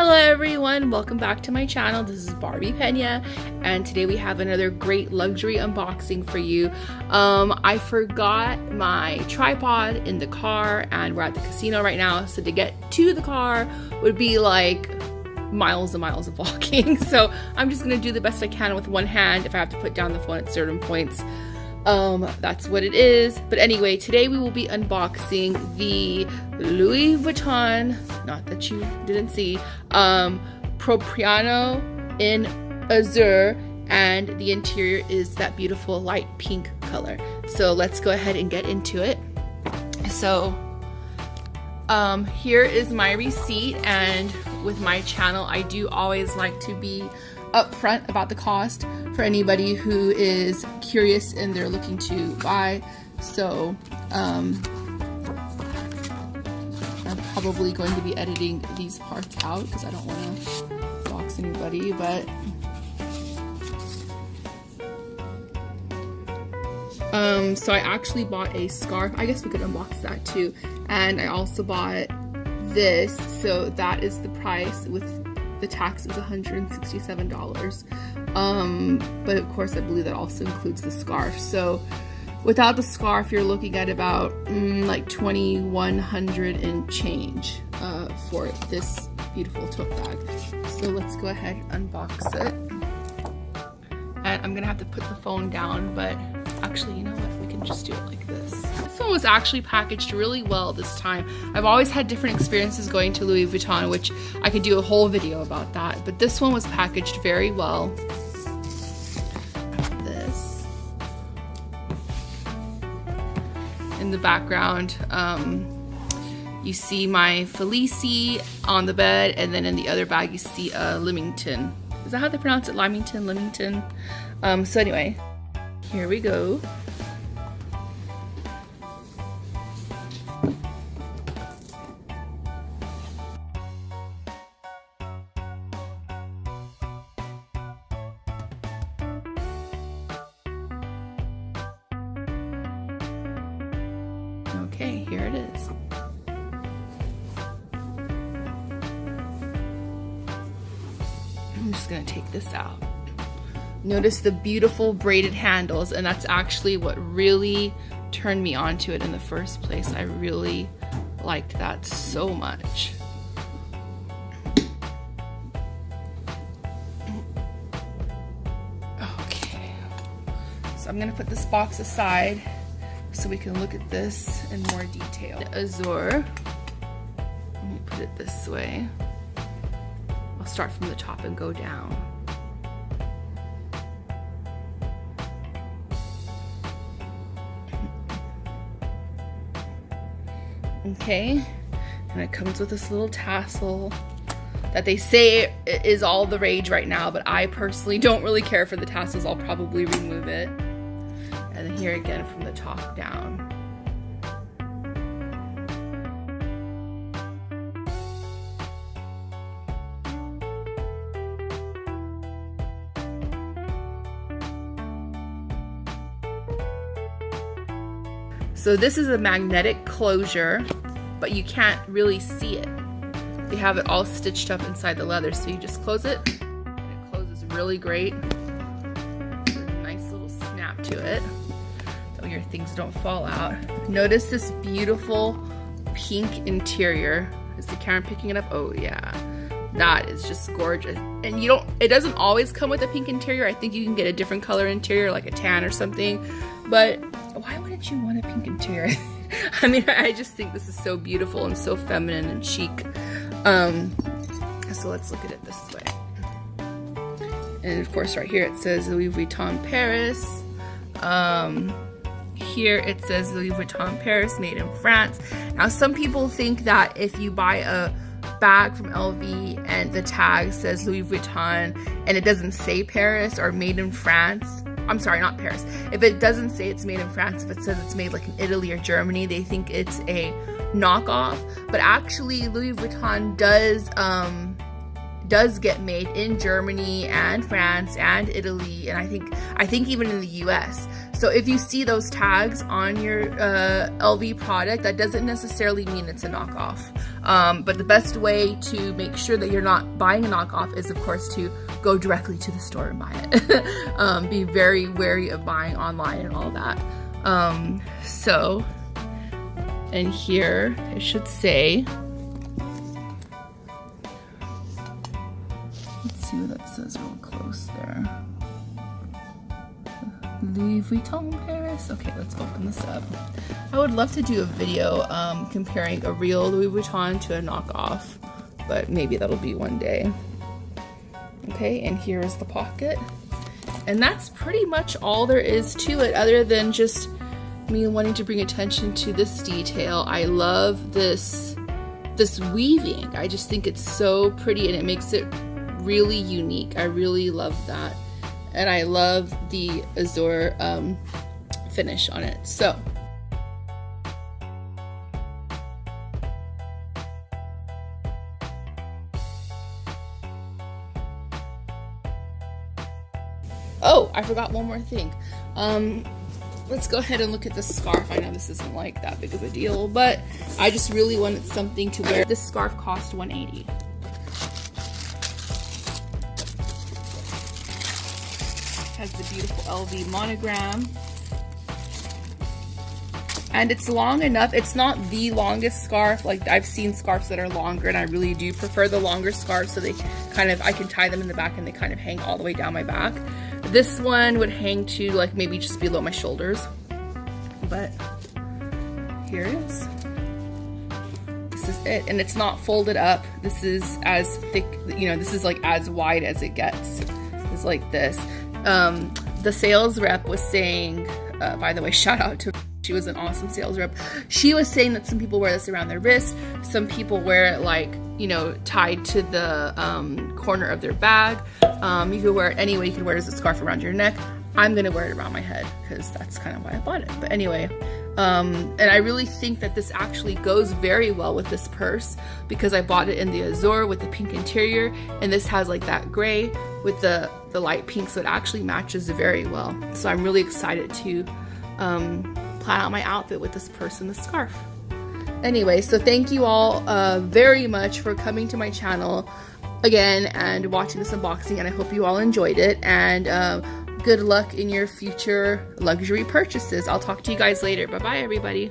Hello everyone, welcome back to my channel. This is Barbie Pena, and today we have another great luxury unboxing for you. I forgot my tripod in the car and we're at the casino right now, so to get to the car would be like miles and miles of walking. So I'm just gonna do the best I can with one hand. If I have to put down the phone at certain points, that's what it is. But anyway, today we will be unboxing the Louis Vuitton, not that you didn't see, Propriano in azure, and the interior is that beautiful light pink color. So let's go ahead and get into it. So here is my receipt, and with my channel I do always like to be upfront about the cost for anybody who is curious and they're looking to buy. So I'm probably going to be editing these parts out because I don't want to box anybody, but so I actually bought a scarf. I guess we could unbox that too. And I also bought this, so that is the price. With the tax is $167. But of course I believe that also includes the scarf. So without the scarf you're looking at about like $2,100 and change for this beautiful tote bag. So let's go ahead and unbox it. And I'm gonna have to put the phone down, but actually, you know what, we can just do it like this. This one was actually packaged really well this time. I've always had different experiences going to Louis Vuitton, which I could do a whole video about that, but this one was packaged very well. This in the background, you see my Felicie on the bed, and then in the other bag you see a Leamington. Is that how they pronounce it? Leamington? So anyway, here we go. Okay, here it is. I'm just gonna take this out. Notice the beautiful braided handles, and that's actually what really turned me onto it in the first place. I really liked that so much. Okay, so I'm gonna put this box aside so we can look at this in more detail. The azure, let me put it this way. I'll start from the top and go down. Okay, and it comes with this little tassel that they say is all the rage right now, but I personally don't really care for the tassels. I'll probably remove it. And then here again from the top down. So this is a magnetic closure, but you can't really see it. They have it all stitched up inside the leather, so you just close it, and it closes really great. There's a nice little snap to it, so your things don't fall out. Notice this beautiful pink interior. Is the camera picking it up? Oh yeah, that is just gorgeous. And it doesn't always come with a pink interior. I think you can get a different color interior, like a tan or something, but why wouldn't you want a pink interior? I mean, I just think this is so beautiful and so feminine and chic. So let's look at it this way. And of course right here it says Louis Vuitton Paris. Here it says Louis Vuitton Paris, made in France. Now some people think that if you buy a bag from LV and the tag says Louis Vuitton and it doesn't say Paris or made in France, I'm sorry, not Paris. If it doesn't say it's made in France, if it says it's made like in Italy or Germany, they think it's a knockoff. But actually, Louis Vuitton does get made in Germany and France and Italy, and I think even in the US. So if you see those tags on your LV product, that doesn't necessarily mean it's a knockoff. But the best way to make sure that you're not buying a knockoff is, of course, to go directly to the store and buy it. Be very wary of buying online and all that. And here it should say, let's see what that says real close there. Louis Vuitton Paris. Okay, let's open this up. I would love to do a video comparing a real Louis Vuitton to a knockoff, but maybe that'll be one day. Okay, and here is the pocket. And that's pretty much all there is to it, other than just me wanting to bring attention to this detail. I love this weaving. I just think it's so pretty and it makes it really unique. I really love that. And I love the azure finish on it. So oh, I forgot one more thing. Let's go ahead and look at the scarf. I know this isn't like that big of a deal, but I just really wanted something to wear. This scarf cost $180. Has the beautiful LV monogram. And it's long enough. It's not the longest scarf. Like, I've seen scarves that are longer, and I really do prefer the longer scarves, so they kind of, I can tie them in the back and they kind of hang all the way down my back. This one would hang to like maybe just below my shoulders, but here it is. This is it, and it's not folded up. This is as thick, you know, this is like as wide as it gets. It's like this. The sales rep was saying, by the way, shout out to her. She was an awesome sales rep. She was saying that some people wear this around their wrist. Some people wear it like, you know, tied to the corner of their bag. You could wear it any way. You could wear it as a scarf around your neck. I'm going to wear it around my head because that's kind of why I bought it. But anyway, and I really think that this actually goes very well with this purse because I bought it in the azure with the pink interior, and this has like that gray with the light pink, so it actually matches very well. So I'm really excited to plan out my outfit with this purse and the scarf. Anyway, so thank you all very much for coming to my channel again and watching this unboxing, and I hope you all enjoyed it, and good luck in your future luxury purchases. I'll talk to you guys later. Bye bye, everybody.